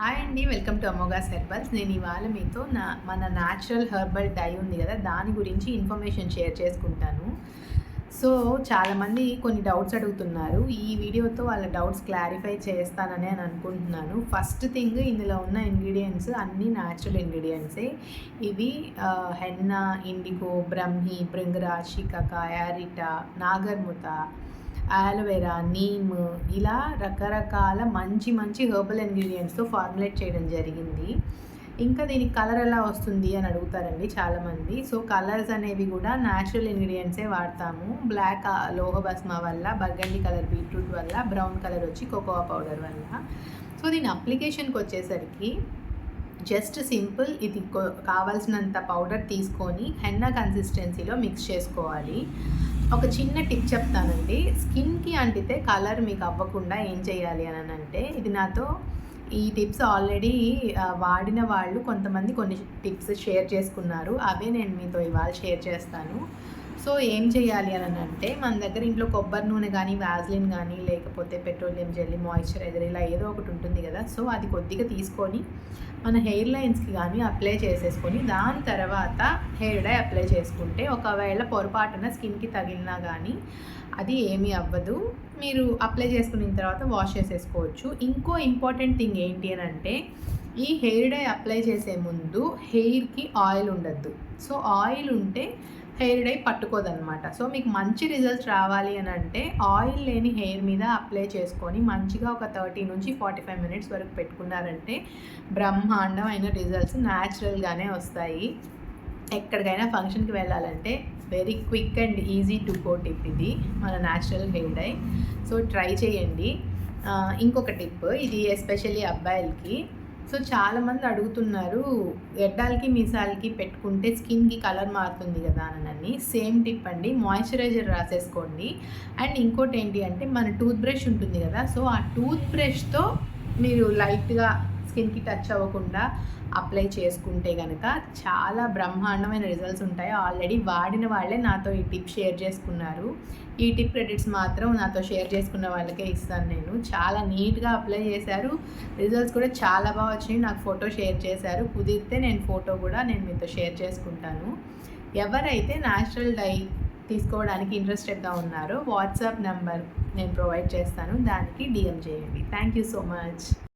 Hi అండి. Welcome to Amogha's herbals. నేను ఇవాళ మీతో మన న్యాచురల్ హెర్బల్ డై ఉంది కదా, దాని గురించి ఇన్ఫర్మేషన్ షేర్ చేసుకుంటాను. సో చాలామంది కొన్ని డౌట్స్ అడుగుతున్నారు. ఈ వీడియోతో వాళ్ళ డౌట్స్ క్లారిఫై చేస్తానని అనుకుంటున్నాను. ఫస్ట్ థింగ్, ఇందులో ఉన్న ఇంగ్రీడియంట్స్ అన్నీ న్యాచురల్ ఇంగ్రీడియంట్సే. ఇవి henna, indigo, brahmi, bhringraj, shikakai, aritha, nagarmotha, aloe vera, neem, ఇలా రకరకాల మంచి మంచి హెర్బల్ ఇంగ్రీడియంట్స్తో ఫార్ములేట్ చేయడం జరిగింది. ఇంకా దీనికి కలర్ ఎలా వస్తుంది అని అడుగుతారండి చాలామంది. సో కలర్స్ అనేవి కూడా న్యాచురల్ ఇంగ్రీడియంట్సే వాడతాము. బ్లాక్ లోహభస్మ వల్ల, బర్గండి కలర్ బీట్రూట్ వల్ల, బ్రౌన్ కలర్ వచ్చి కోకోవా పౌడర్ వల్ల. సో దీని అప్లికేషన్కి వచ్చేసరికి జస్ట్ సింపుల్, ఇది కావాల్సినంత పౌడర్ తీసుకొని హెన్నా కన్సిస్టెన్సీలో మిక్స్ చేసుకోవాలి. ఒక చిన్న టిప్ చెప్తానండి. స్కిన్కి అంటితే కలర్ మీకు అవ్వకుండా ఏం చేయాలి అని అంటే, ఇది నాతో ఈ టిప్స్ ఆల్రెడీ వాడిన వాళ్ళు కొంతమంది కొన్ని టిప్స్ షేర్ చేసుకున్నారు. అవే నేను మీతో ఇవాళ షేర్ చేస్తాను. సో ఏం చేయాలి అని అంటే, మన దగ్గర ఇంట్లో కొబ్బరి నూనె కానీ, వ్యాజ్లిన్ కానీ, లేకపోతే పెట్రోలియం జెల్లీ, మాయిశ్చరైజర్, ఇలా ఏదో ఒకటి ఉంటుంది కదా. సో అది కొద్దిగా తీసుకొని మన హెయిర్ లైన్స్కి కానీ అప్లై చేసేసుకొని, దాని తర్వాత హెయిర్ డై అప్లై చేసుకుంటే, ఒకవేళ పొరపాటున స్కిన్కి తగిలినా కానీ అది ఏమీ అవ్వదు. మీరు అప్లై చేసుకున్న తర్వాత వాష్ చేసేసుకోవచ్చు. ఇంకో ఇంపార్టెంట్ థింగ్ ఏంటి అని అంటే, ఈ హెయిర్ డై అప్లై చేసే ముందు హెయిర్కి ఆయిల్ ఉండద్దు. సో ఆయిల్ ఉంటే హెయిర్ డై పట్టుకోదనమాట. సో మీకు మంచి రిజల్ట్స్ రావాలి అని అంటే, ఆయిల్ లేని హెయిర్ మీద అప్లై చేసుకొని మంచిగా ఒక 30 నుంచి 45 మినిట్స్ వరకు పెట్టుకున్నారంటే బ్రహ్మాండమైన రిజల్ట్స్ న్యాచురల్గానే వస్తాయి. ఎక్కడికైనా ఫంక్షన్కి వెళ్ళాలంటే very quick and easy to go tip ఇది, మన natural hair dye. So try చేయండి. ఇంకొక టిప్, ఇది ఎస్పెషల్లీ అబ్బాయిలకి. సో చాలామంది అడుగుతున్నారు, గడ్డాలకి మీసాలకి పెట్టుకుంటే స్కిన్కి కలర్ మారుతుంది కదా అని. సేమ్ టిప్ అండి, మాయిశ్చరైజర్ రాసేసుకోండి. అండ్ ఇంకోటి ఏంటి అంటే, మన టూత్ బ్రష్ ఉంటుంది కదా, సో ఆ టూత్ బ్రష్తో మీరు లైట్గా స్కిన్కి టచ్ అవ్వకుండా అప్లై చేసుకుంటే కనుక చాలా బ్రహ్మాండమైన రిజల్ట్స్ ఉంటాయి. ఆల్రెడీ వాడిన వాళ్ళే నాతో ఈ టిప్ షేర్ చేసుకున్నారు. ఈ టిప్ క్రెడిట్స్ మాత్రం నాతో షేర్ చేసుకున్న వాళ్ళకే ఇస్తాను నేను. చాలా నీట్గా అప్లై చేశారు, రిజల్ట్స్ కూడా చాలా బాగా వచ్చినాయి. నాకు ఫోటో షేర్ చేశారు. కుదిరితే నేను ఫోటో కూడా నేను మీతో షేర్ చేసుకుంటాను. ఎవరైతే న్యాచురల్ డై తీసుకోవడానికి ఇంట్రెస్టెడ్గా ఉన్నారో వాట్సాప్ నెంబర్ నేను ప్రొవైడ్ చేస్తాను, దానికి DM చేయండి. Thank you so much.